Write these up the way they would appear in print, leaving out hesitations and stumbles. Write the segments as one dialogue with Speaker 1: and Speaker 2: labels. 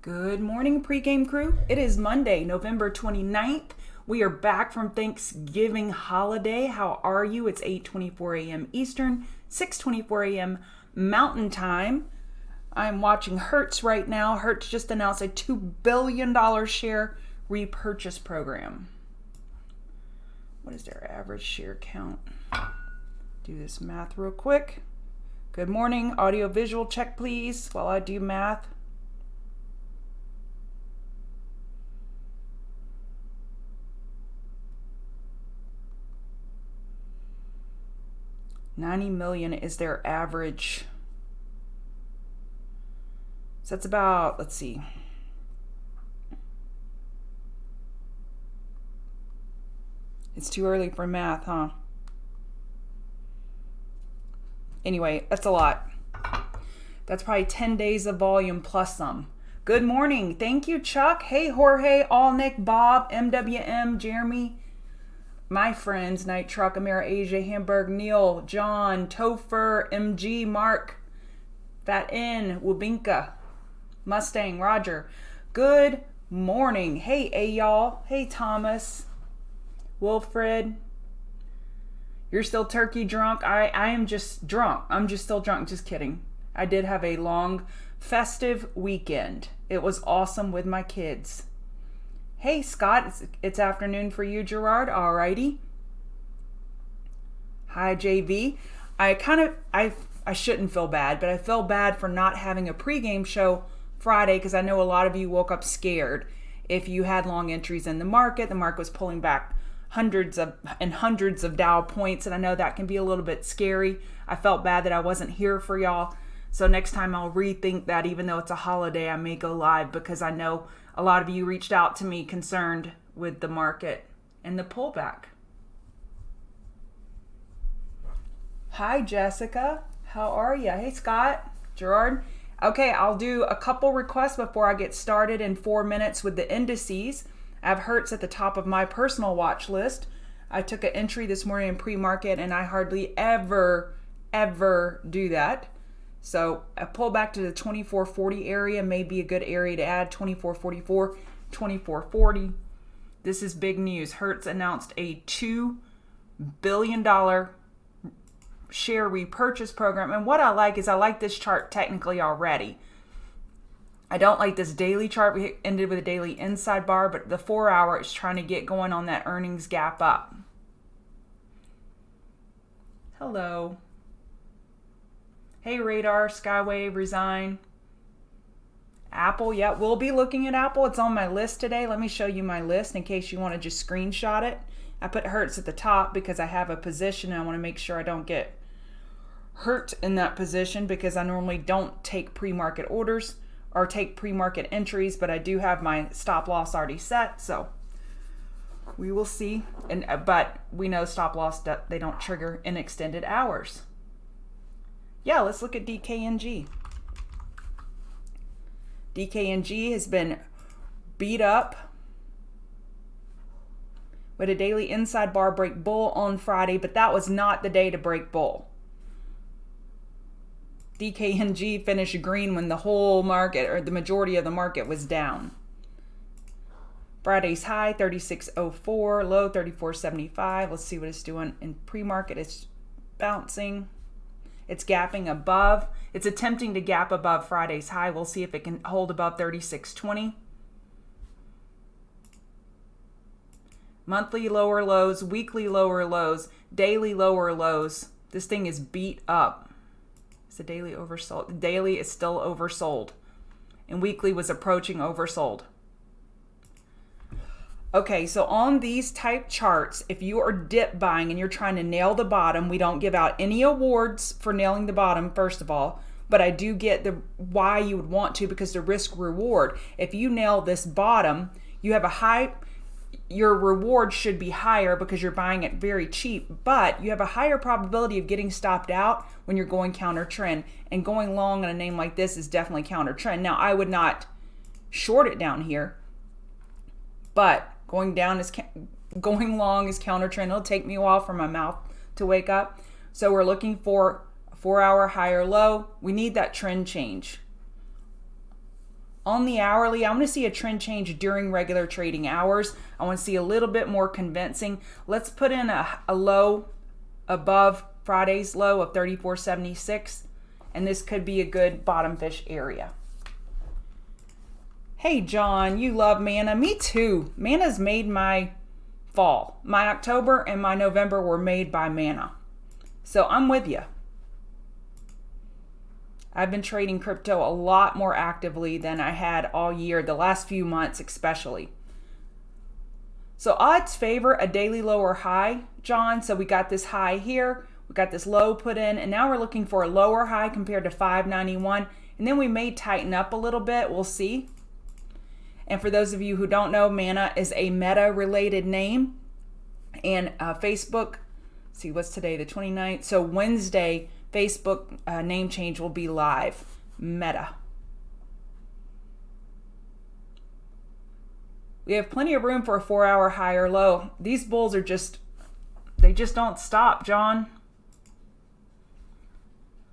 Speaker 1: Good morning, pregame crew. It is Monday, November 29th. We are back from Thanksgiving holiday. How are you? It's 8:24 a.m. Eastern, 6:24 a.m. Mountain Time. I'm watching Hertz right now. Hertz just announced a $2 billion share repurchase program. What is their average share count? Do this math real quick. Good morning. Audio visual check, please, while I do math. $90 million is their average. So that's about, let's see. It's too early for math, huh? Anyway, that's a lot. That's probably 10 days of volume plus some. Good morning. Thank you, Chuck. Hey, Jorge, Alnick, Bob, MWM, Jeremy, my friends, Night Truck, Amira, Asia, Hamburg, Neil, John, Topher, MG, Mark, Fat N, Wubinka, Mustang, Roger. Good morning. Hey, y'all. Hey, Thomas, Wilfred. You're still turkey drunk? I am just drunk. I'm just still drunk. Just kidding. I did have a long festive weekend. It was awesome with my kids. Hey, Scott, it's afternoon for you, Gerard. Alrighty. Hi, JV. I shouldn't feel bad, but I feel bad for not having a pregame show Friday because I know a lot of you woke up scared. If you had long entries in the market was pulling back hundreds of Dow points, and I know that can be a little bit scary. I felt bad that I wasn't here for y'all. So next time I'll rethink that. Even though it's a holiday, I may go live because I know a lot of you reached out to me concerned with the market and the pullback. Hi, Jessica. How are you? Hey, Scott, Gerard. Okay, I'll do a couple requests before I get started in 4 minutes with the indices. I have Hertz at the top of my personal watch list. I took an entry this morning in pre-market, and I hardly ever do that. So a pullback to the 2440 area may be a good area to add. 2444, 2440. This is big news. Hertz announced a $2 billion share repurchase program. And what I like is I like this chart technically already. I don't like this daily chart. We ended with a daily inside bar, but the 4 hour is trying to get going on that earnings gap up. Hello. Hey, Radar, Skywave, Resign. Apple, yeah, we'll be looking at Apple. It's on my list today. Let me show you my list in case you want to just screenshot it. I put Hertz at the top because I have a position and I want to make sure I don't get hurt in that position because I normally don't take pre-market orders or take pre-market entries, but I do have my stop loss already set, so we will see. But we know stop loss, they don't trigger in extended hours. Yeah, let's look at DKNG. DKNG has been beat up with a daily inside bar break bull on Friday, but that was not the day to break bull. DKNG finished green when the whole market, or the majority of the market, was down. Friday's high, 36.04, low, 34.75. Let's see what it's doing in pre-market. It's bouncing. It's gapping above. It's attempting to gap above Friday's high. We'll see if it can hold above 36.20. Monthly lower lows, weekly lower lows, daily lower lows. This thing is beat up. It's a daily oversold. The daily is still oversold. And weekly was approaching oversold. Okay, so on these type charts, if you are dip buying and you're trying to nail the bottom, we don't give out any awards for nailing the bottom, first of all, but I do get the why you would want to because the risk reward. If you nail this bottom, you have a high, your reward should be higher because you're buying it very cheap, but you have a higher probability of getting stopped out when you're going counter trend, and going long on a name like this is definitely counter trend. Now, I would not short it down here, but going long is counter trend. It'll take me a while for my mouth to wake up. So we're looking for a 4 hour higher low. We need that trend change On the hourly, I want to see a trend change during regular trading hours. I want to see a little bit more convincing. Let's put in a low above Friday's low of 34.76, and this could be a good bottom fish area. Hey John, you love manna. Me too. Manna's made my fall. My October and my November were made by manna. So I'm with you. I've been trading crypto a lot more actively than I had all year, the last few months especially. So odds favor a daily low or high, John. So we got this high here, we got this low put in, and now we're looking for a lower high compared to 591. And then we may tighten up a little bit, we'll see. And for those of you who don't know, manna is a Meta related name. And Facebook, see what's today, the 29th. So Wednesday, Facebook name change will be live. Meta. We have plenty of room for a 4-hour high or low. These bulls are they just don't stop, John.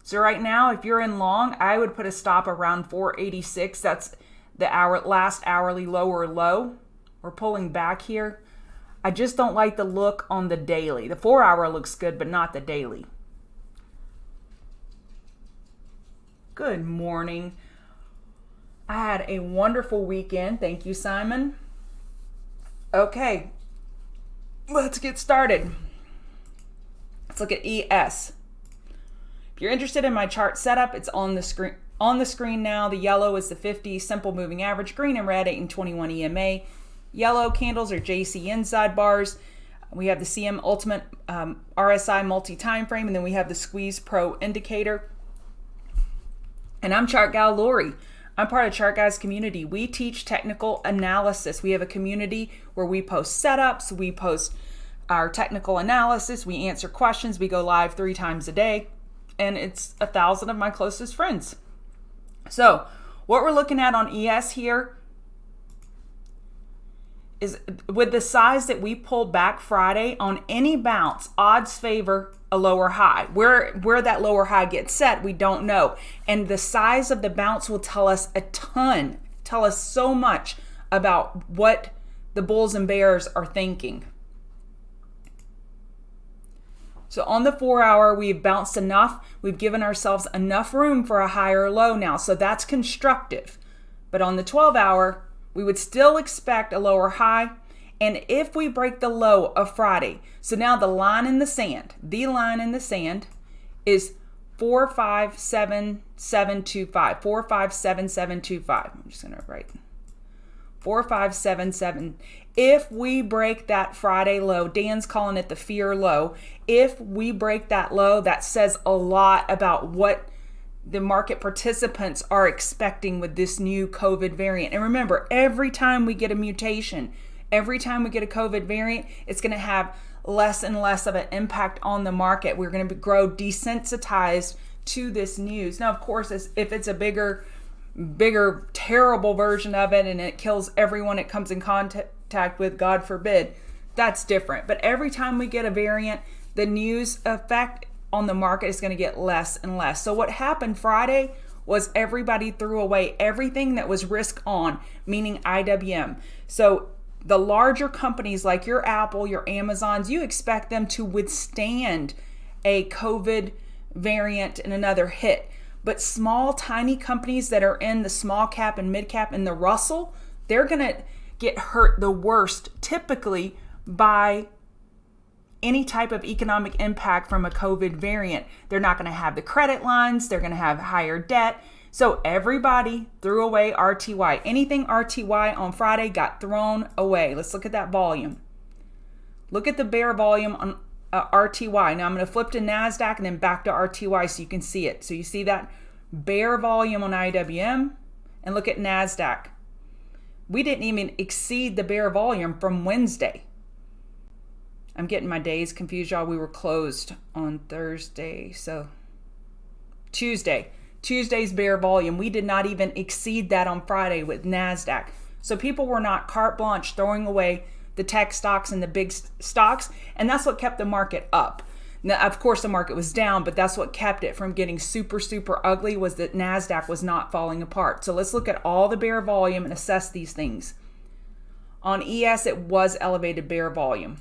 Speaker 1: So right now, if you're in long, I would put a stop around 486. That's the last hourly low or low. We're pulling back here. I just don't like the look on the daily. The 4-hour looks good, but not the daily. Good morning. I had a wonderful weekend. Thank you, Simon. Okay, let's get started. Let's look at ES. If you're interested in my chart setup, it's on the screen. On the screen now, the yellow is the 50 simple moving average, green and red 8 and 21 EMA. Yellow candles are JC inside bars. We have the CM Ultimate RSI multi-time frame, and then we have the Squeeze Pro indicator. And I'm Chart Gal Lori. I'm part of Chart Guys community. We teach technical analysis. We have a community where we post setups, we post our technical analysis, we answer questions, we go live 3 times a day, and it's 1,000 of my closest friends. So what we're looking at on ES here is with the size that we pulled back Friday on any bounce, odds favor a lower high. Where that lower high gets set, we don't know. And the size of the bounce will tell us a ton, tell us so much about what the bulls and bears are thinking. So on the 4-hour, we've bounced enough. We've given ourselves enough room for a higher low now. So that's constructive. But on the 12-hour, we would still expect a lower high. And if we break the low of Friday, so now the line in the sand is 457725. 457725. I'm just going to write 4577. If we break that Friday low, Dan's calling it the fear low. If we break that low, that says a lot about what the market participants are expecting with this new COVID variant. And remember, every time we get a mutation, every time we get a COVID variant, it's going to have less and less of an impact on the market. We're going to grow desensitized to this news. Now, of course, if it's a bigger, terrible version of it and it kills everyone it comes in contact with, God forbid, that's different. But every time we get a variant, the news effect on the market is going to get less and less. So what happened Friday was everybody threw away everything that was risk on, meaning IWM. So the larger companies like your Apple, your Amazons, you expect them to withstand a COVID variant and another hit. But small, tiny companies that are in the small cap and mid cap and the Russell, they're going to get hurt the worst typically by any type of economic impact from a COVID variant. They're not going to have the credit lines. They're going to have higher debt. So everybody threw away RTY. Anything RTY on Friday got thrown away. Let's look at that volume. Look at the bear volume on RTY. Now I'm going to flip to NASDAQ and then back to RTY so you can see it. So you see that bear volume on IWM, and look at NASDAQ. We didn't even exceed the bear volume from Wednesday. I'm getting my days confused, y'all. We were closed on Thursday, so Tuesday's bear volume, we did not even exceed that on Friday with NASDAQ. So people were not carte blanche throwing away the tech stocks and the big stocks, and that's what kept the market up. Now, of course, the market was down, but that's what kept it from getting super, super ugly, was that NASDAQ was not falling apart. So let's look at all the bear volume and assess these things. On ES, it was elevated bear volume.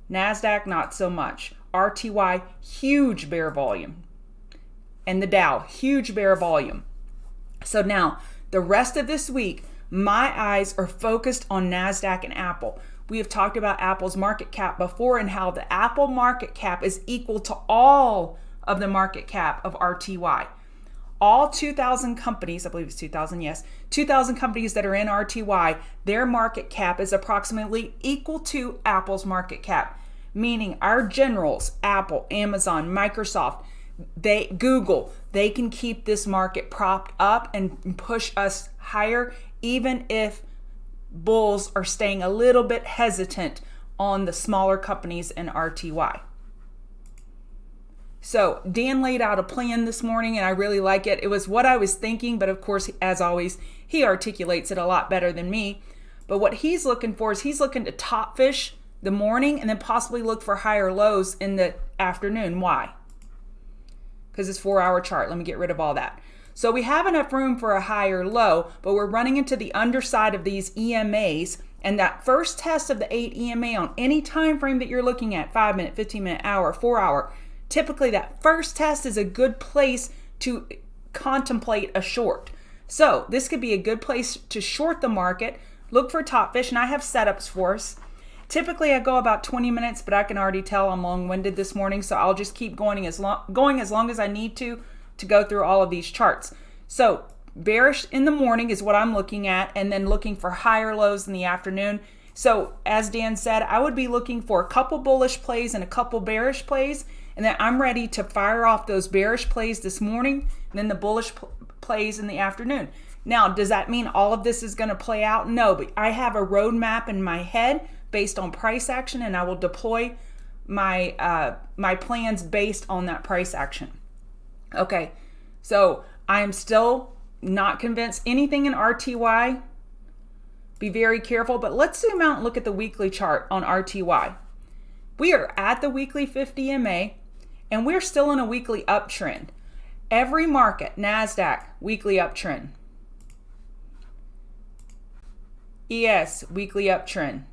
Speaker 1: NASDAQ, not so much. RTY, huge bear volume. And the Dow, huge bear volume. So now, the rest of this week, my eyes are focused on NASDAQ and Apple. We have talked about Apple's market cap before and how the Apple market cap is equal to all of the market cap of RTY. All 2,000 companies, I believe it's 2,000, yes, 2,000 companies that are in RTY, their market cap is approximately equal to Apple's market cap, meaning our generals, Apple, Amazon, Microsoft, Google, they can keep this market propped up and push us higher, even if bulls are staying a little bit hesitant on the smaller companies in RTY. So Dan laid out a plan this morning and I really like it. It was what I was thinking, but of course, as always, he articulates it a lot better than me. But what he's looking for is he's looking to top fish the morning and then possibly look for higher lows in the afternoon. Why? Because it's 4-hour chart. Let me get rid of all that. So we have enough room for a higher low, but we're running into the underside of these EMAs, and that first test of the 8 EMA on any time frame that you're looking at, 5-minute, 15-minute, hour, 4-hour, typically that first test is a good place to contemplate a short. So this could be a good place to short the market, look for top fish, and I have setups for us. Typically I go about 20 minutes, but I can already tell I'm long-winded this morning, so I'll just keep going as long as I need to go through all of these charts. So bearish in the morning is what I'm looking at, and then looking for higher lows in the afternoon. So as Dan said, I would be looking for a couple bullish plays and a couple bearish plays, and then I'm ready to fire off those bearish plays this morning and then the bullish plays in the afternoon. Now, does that mean all of this is going to play out? No, but I have a roadmap in my head based on price action, and I will deploy my my plans based on that price action. Okay, so I am still not convinced anything in RTY. Be very careful, but let's zoom out and look at the weekly chart on RTY. We are at the weekly 50 MA, and we're still in a weekly uptrend. Every market, NASDAQ, weekly uptrend. ES, weekly uptrend.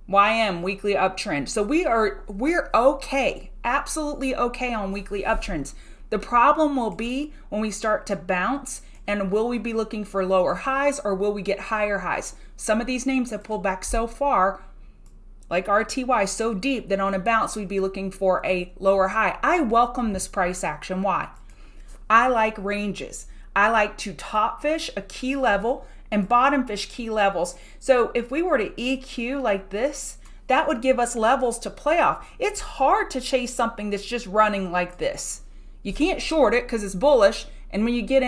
Speaker 1: YM, weekly uptrend. So we're okay, absolutely okay on weekly uptrends. The problem will be when we start to bounce, and will we be looking for lower highs or will we get higher highs? Some of these names have pulled back so far, like RTY, so deep that on a bounce we'd be looking for a lower high. I welcome this price action. Why? I like ranges. I like to top fish a key level and bottom fish key levels. So if we were to EQ like this, that would give us levels to play off. It's hard to chase something that's just running like this. You can't short it because it's bullish, and when you get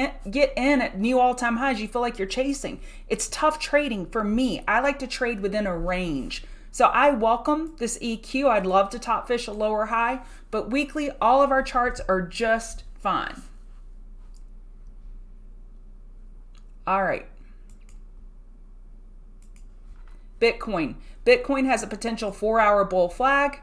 Speaker 1: in at new all-time highs, you feel like you're chasing. It's tough trading for me. I like to trade within a range. So I welcome this EQ. I'd love to top fish a lower high, but weekly, all of our charts are just fine. All right. Bitcoin. Bitcoin has a potential 4-hour bull flag.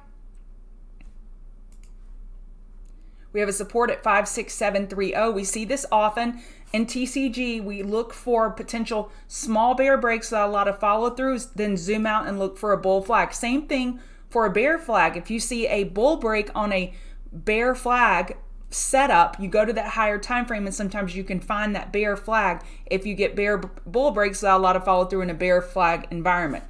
Speaker 1: We have a support at 56730. We see this often in TCG. We look for potential small bear breaks without a lot of follow throughs, then zoom out and look for a bull flag. Same thing for a bear flag. If you see a bull break on a bear flag setup, you go to that higher time frame, and sometimes you can find that bear flag if you get bull breaks without a lot of follow through in a bear flag environment.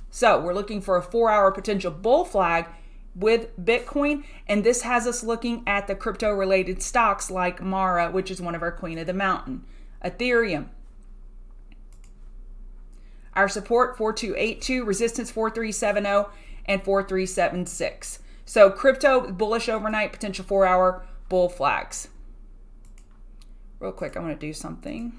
Speaker 1: So we're looking for a 4-hour potential bull flag with Bitcoin, and this has us looking at the crypto related stocks like Mara, which is one of our queen of the mountain. Ethereum, our support 4282, resistance 4370 and 4376. So crypto bullish overnight, potential 4-hour bull flags. Real quick, I want to do something.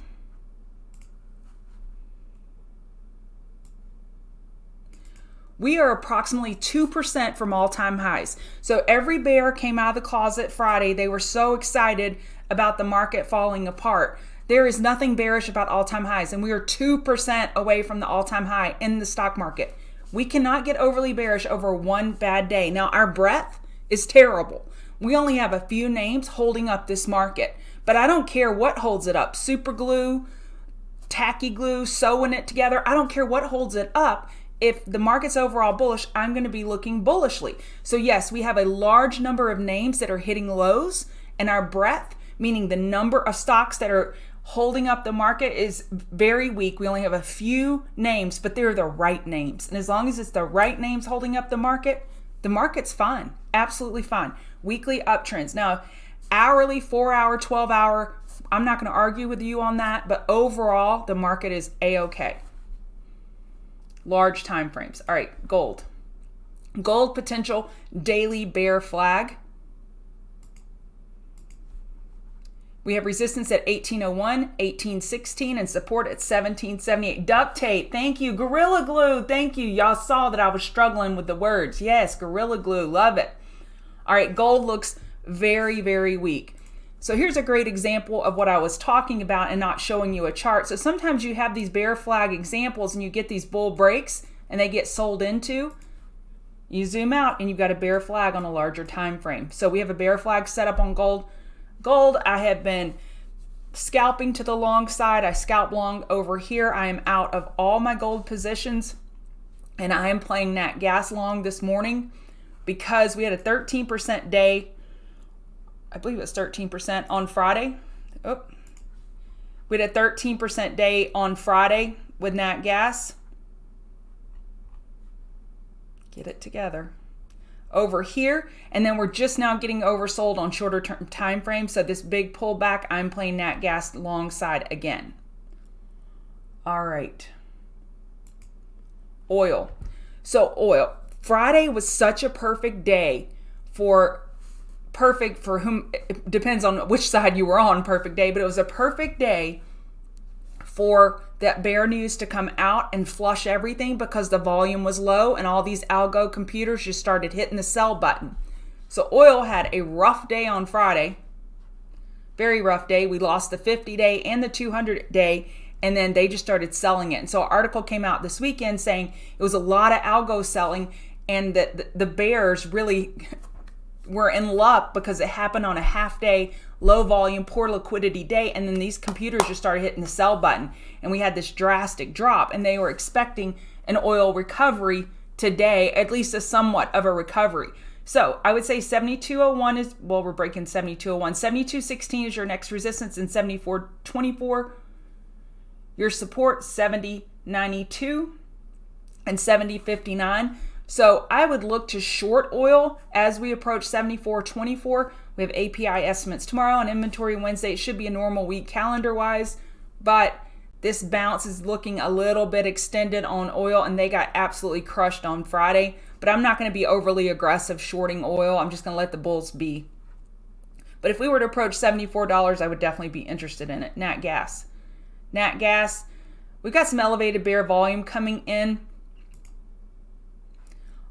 Speaker 1: We are approximately 2% from all-time highs. So every bear came out of the closet Friday. They were so excited about the market falling apart. There is nothing bearish about all-time highs, and we are 2% away from the all-time high in the stock market. We cannot get overly bearish over one bad day. Now, our breadth is terrible. We only have a few names holding up this market, but I don't care what holds it up. Super glue, tacky glue, sewing it together. I don't care what holds it up. If the market's overall bullish, I'm going to be looking bullishly. So yes, we have a large number of names that are hitting lows, and our breadth, meaning the number of stocks that are holding up the market, is very weak. We only have a few names, but they're the right names. And as long as it's the right names holding up the market's fine, absolutely fine. Weekly uptrends. Now, hourly, 4-hour, 12-hour, I'm not going to argue with you on that, but overall, the market is A-okay. Large time frames. All right, gold. Gold potential daily bear flag. We have resistance at 1801, 1816, and support at 1778. Duct tape. Thank you. Gorilla glue. Thank you. Y'all saw that I was struggling with the words. Yes, gorilla glue. Love it. All right, gold looks very, very weak. So here's a great example of what I was talking about and not showing you a chart. So sometimes you have these bear flag examples and you get these bull breaks and they get sold into. You zoom out and you've got a bear flag on a larger time frame. So we have a bear flag set up on gold. Gold, I have been scalping to the long side. I scalp long over here. I am out of all my gold positions, and I am playing nat gas long this morning because we had a 13% day. I believe it was 13% on Friday. Oh, we had a 13% day on Friday with nat gas. Get it together. Over here, and then we're just now getting oversold on shorter term time frames. So this big pullback, I'm playing nat gas long side again. All right. Oil. So oil. Friday was such a perfect day for whom, it depends on which side you were on, perfect day, but it was a perfect day for that bear news to come out and flush everything because the volume was low and all these algo computers just started hitting the sell button. So oil had a rough day on Friday, very rough day. We lost the 50-day and the 200-day, and then they just started selling it. And so an article came out this weekend saying it was a lot of algo selling and that the bears really were in luck because it happened on a half day, low volume, poor liquidity day, and then these computers just started hitting the sell button and we had this drastic drop, and they were expecting an oil recovery today, at least a somewhat of a recovery. So I would say 72.01 is, well, we're breaking 72.01. 72.16 is your next resistance, and 74.24 your support. 70.92 and 70.59. So I would look to short oil as we approach 74.24. We have API estimates tomorrow on inventory Wednesday. It should be a normal week calendar-wise, but this bounce is looking a little bit extended on oil, and they got absolutely crushed on Friday. But I'm not going to be overly aggressive shorting oil. I'm just going to let the bulls be. But if we were to approach $74, I would definitely be interested in it. Nat gas. Nat gas, we've got some elevated bear volume coming in.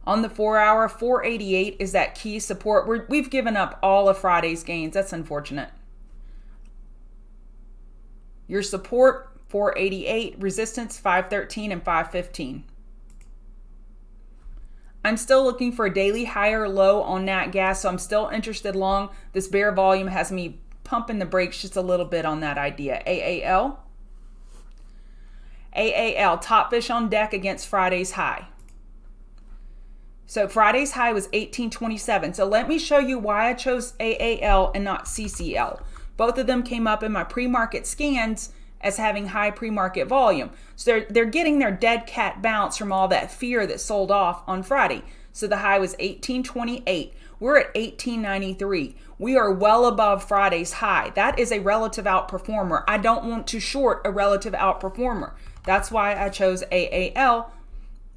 Speaker 1: On the 4-hour, 488 is that key support. We've given up all of Friday's gains. That's unfortunate. Your support, 488. Resistance, 513 and 515. I'm still looking for a daily higher low on nat gas, so I'm still interested long. This bear volume has me pumping the brakes just a little bit on that idea. AAL. AAL, top fish on deck against Friday's high. So Friday's high was 1827. So let me show you why I chose AAL and not CCL. Both of them came up in my pre-market scans as having high pre-market volume. So they're getting their dead cat bounce from all that fear that sold off on Friday. So the high was 1828. We're at 1893. We are well above Friday's high. That is a relative outperformer. I don't want to short a relative outperformer. That's why I chose AAL,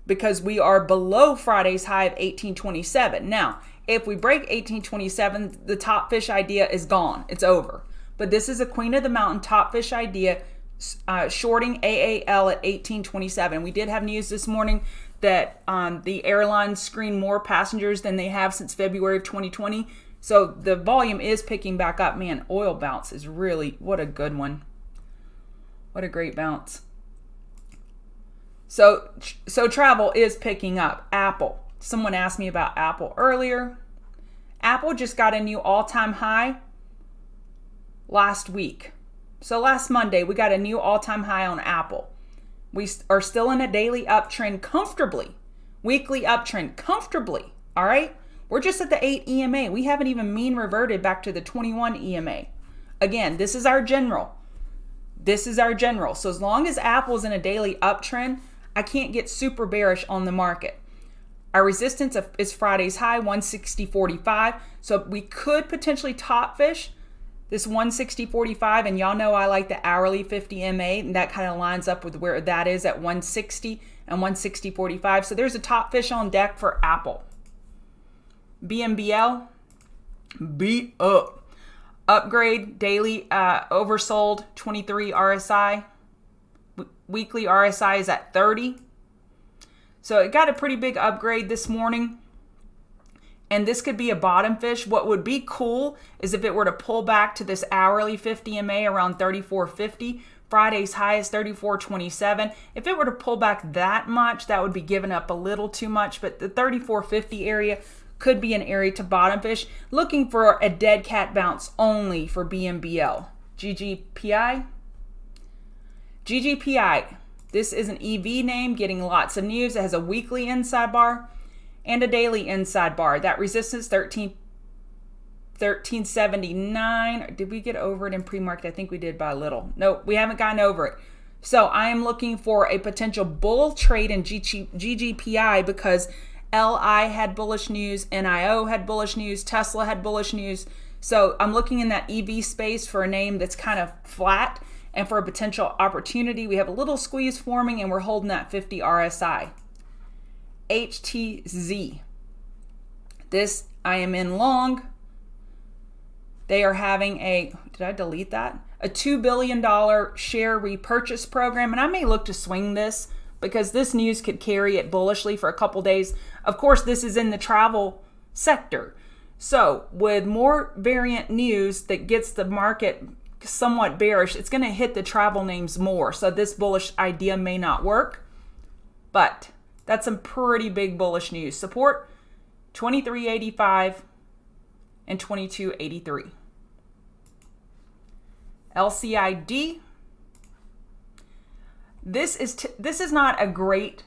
Speaker 1: because we are below Friday's high of 1827. Now, if we break 1827, the top fish idea is gone. It's over. But this is a Queen of the Mountain top fish idea, shorting AAL at 1827. We did have news this morning that the airlines screen more passengers than they have since February of 2020. So the volume is picking back up. Man, oil bounce is really, what a good one. What a great bounce. So travel is picking up. Apple. Someone asked me about Apple earlier. Apple just got a new all-time high last week. So last Monday, we got a new all-time high on Apple. We are still in a daily uptrend comfortably. Weekly uptrend comfortably. All right? We're just at the 8 EMA. We haven't even mean reverted back to the 21 EMA. Again, this is our general. This is our general. So as long as Apple's in a daily uptrend, I can't get super bearish on the market. Our resistance is Friday's high, 160.45. So we could potentially top fish this 160.45. And y'all know I like the hourly 50 MA. And that kind of lines up with where that is at 160 and 160.45. So there's a top fish on deck for Apple. BMBL, beat up. Upgrade, daily oversold, 23 RSI. Weekly RSI is at 30. So it got a pretty big upgrade this morning. And this could be a bottom fish. What would be cool is if it were to pull back to this hourly 50 MA around 34.50. Friday's high is 34.27. If it were to pull back that much, that would be giving up a little too much. But the 34.50 area could be an area to bottom fish. Looking for a dead cat bounce only for BMBL. GGPI. GGPI. This is an EV name getting lots of news. It has a weekly inside bar and a daily inside bar. That resistance 1379. Did we get over it in pre-market? I think we did by a little. Nope, we haven't gotten over it. So I am looking for a potential bull trade in GGPI because LI had bullish news, NIO had bullish news, Tesla had bullish news. So I'm looking in that EV space for a name that's kind of flat and for a potential opportunity. We have a little squeeze forming and we're holding that 50 RSI. HTZ. This I am in long. They are having did I delete that? A $2 billion share repurchase program. And I may look to swing this because this news could carry it bullishly for a couple days. Of course, this is in the travel sector. So with more variant news that gets the market somewhat bearish, it's going to hit the travel names more. So this bullish idea may not work, but that's some pretty big bullish news. Support 23.85 and 22.83. LCID. This is not a great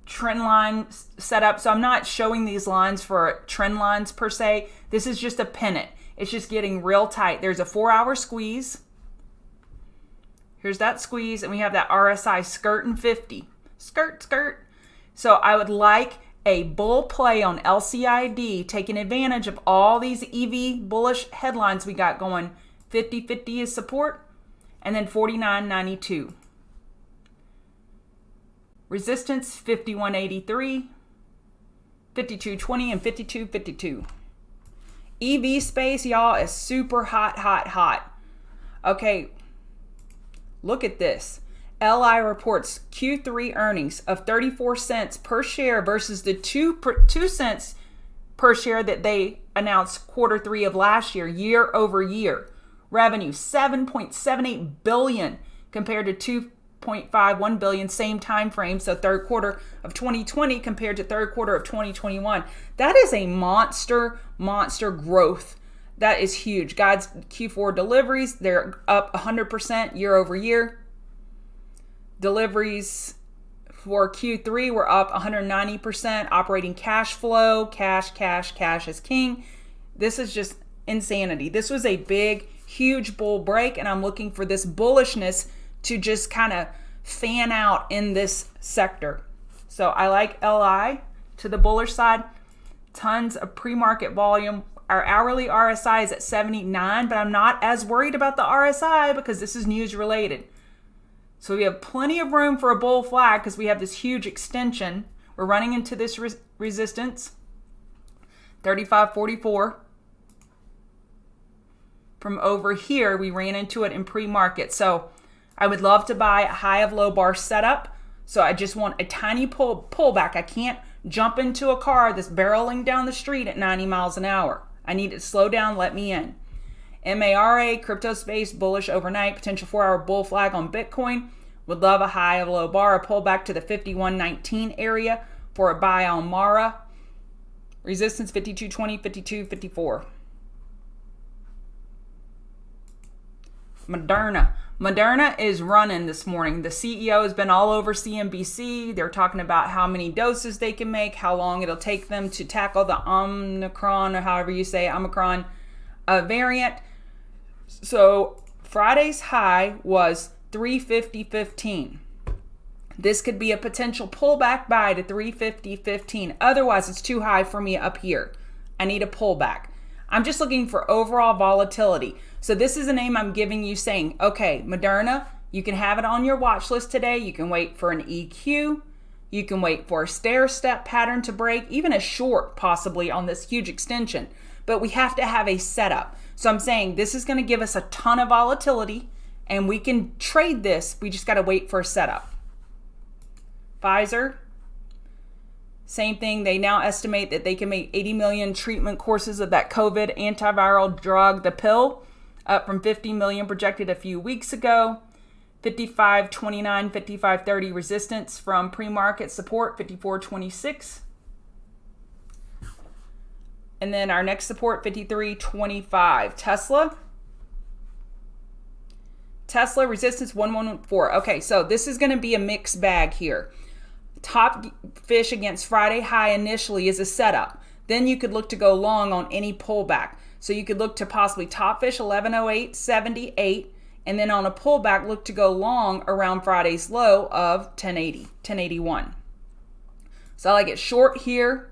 Speaker 1: trend line setup, so I'm not showing these lines for trend lines per se. This is just a pennant. It's just getting real tight. There's a 4-hour squeeze. Here's that squeeze, and we have that RSI skirt and 50. Skirt. So I would like a bull play on LCID, taking advantage of all these EV bullish headlines we got going. 50.50 is support, and then 49.92. Resistance 51.83, 52.20, and 52.52. EV space, y'all, is super hot. Okay, look at this. LI reports Q3 earnings of 34 cents per share versus the 2 cents per share that they announced quarter 3 of last year over year. Revenue $7.78 billion compared to $2.51 billion same time frame, so third quarter of 2020 compared to third quarter of 2021. That is a monster growth. That is huge. God's Q4 deliveries, they're up 100% year over year. Deliveries for Q3 were up 190%. Operating cash flow, cash is king. This is just insanity. This was a big, huge bull break, and I'm looking for this bullishness to just kind of fan out in this sector. So I like LI to the bullish side. Tons of pre-market volume. Our hourly RSI is at 79, but I'm not as worried about the RSI because this is news related. So we have plenty of room for a bull flag because we have this huge extension. We're running into this resistance, 35.44. From over here, we ran into it in pre-market. So I would love to buy a high of low bar setup. So I just want a tiny pullback. I can't jump into a car that's barreling down the street at 90 miles an hour. I need it to slow down, let me in. MARA, crypto space, bullish overnight, potential 4-hour bull flag on Bitcoin. Would love a high of a low bar, a pullback to the 51.19 area for a buy on Mara. Resistance 52.20, 52.54. Moderna is running this morning. The CEO has been all over CNBC. They're talking about how many doses they can make, how long it'll take them to tackle the Omicron, or however you say Omicron variant. So Friday's high was 350.15. This could be a potential pullback buy to 350.15. Otherwise, it's too high for me up here. I need a pullback. I'm just looking for overall volatility. So this is a name I'm giving you saying, okay, Moderna, you can have it on your watch list today. You can wait for an EQ. You can wait for a stair-step pattern to break, even a short possibly on this huge extension. But we have to have a setup. So I'm saying this is going to give us a ton of volatility and we can trade this. We just got to wait for a setup. Pfizer, same thing. They now estimate that they can make 80 million treatment courses of that COVID antiviral drug, the pill, up from 50 million projected a few weeks ago. 55.29, 55.30 resistance from pre-market support, 54.26. And then our next support, 53.25. Tesla resistance 114. Okay, so this is going to be a mixed bag here. Top fish against Friday high initially is a setup. Then you could look to go long on any pullback. So you could look to possibly top fish 1108.78, and then on a pullback look to go long around Friday's low of 1081. So I like it short here,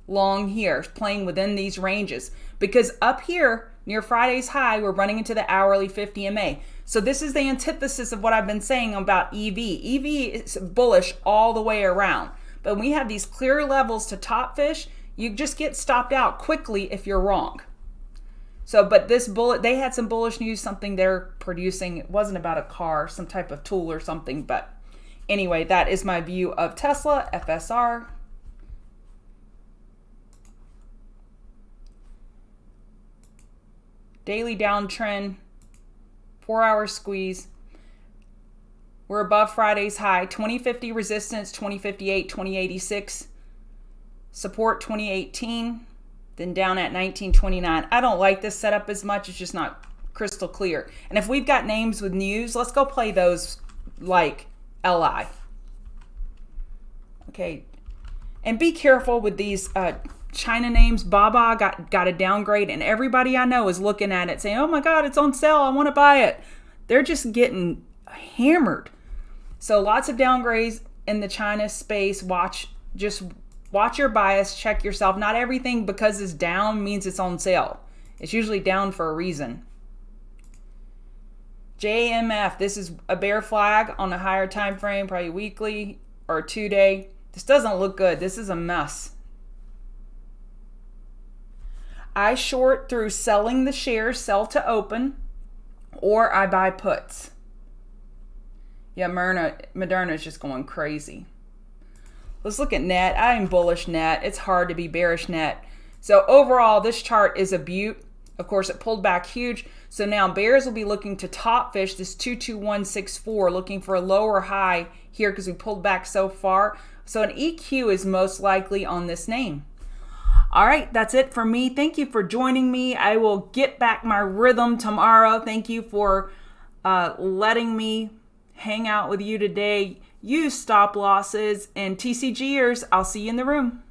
Speaker 1: long here, playing within these ranges. Because up here near Friday's high, we're running into the hourly 50 MA. So this is the antithesis of what I've been saying about EV. EV is bullish all the way around. But when we have these clear levels to top fish, you just get stopped out quickly if you're wrong. So, but this they had some bullish news, something they're producing. It wasn't about a car, some type of tool or something. But anyway, that is my view of Tesla, FSR. Daily downtrend, 4-hour squeeze. We're above Friday's high, 2050 resistance, 2058, 2086. Support 2018, then down at 1929. I don't like this setup as much. It's just not crystal clear. And if we've got names with news, let's go play those like LI. Okay. And be careful with these China names. Baba got a downgrade, and everybody I know is looking at it saying, oh my God, it's on sale. I want to buy it. They're just getting hammered. So lots of downgrades in the China space. Watch your bias, check yourself. Not everything because it's down means it's on sale. It's usually down for a reason. JMF, this is a bear flag on a higher time frame, probably weekly or 2-day. This doesn't look good. This is a mess. I short through selling the shares, sell to open, or I buy puts. Yeah, Moderna is just going crazy. Let's look at net. I am bullish net. It's hard to be bearish net. So overall, this chart is a beaut. Of course, it pulled back huge. So now bears will be looking to top fish this 22164, looking for a lower high here because we pulled back so far. So an EQ is most likely on this name. All right, that's it for me. Thank you for joining me. I will get back my rhythm tomorrow. Thank you for letting me hang out with you today. Use stop losses, and TCGers, I'll see you in the room.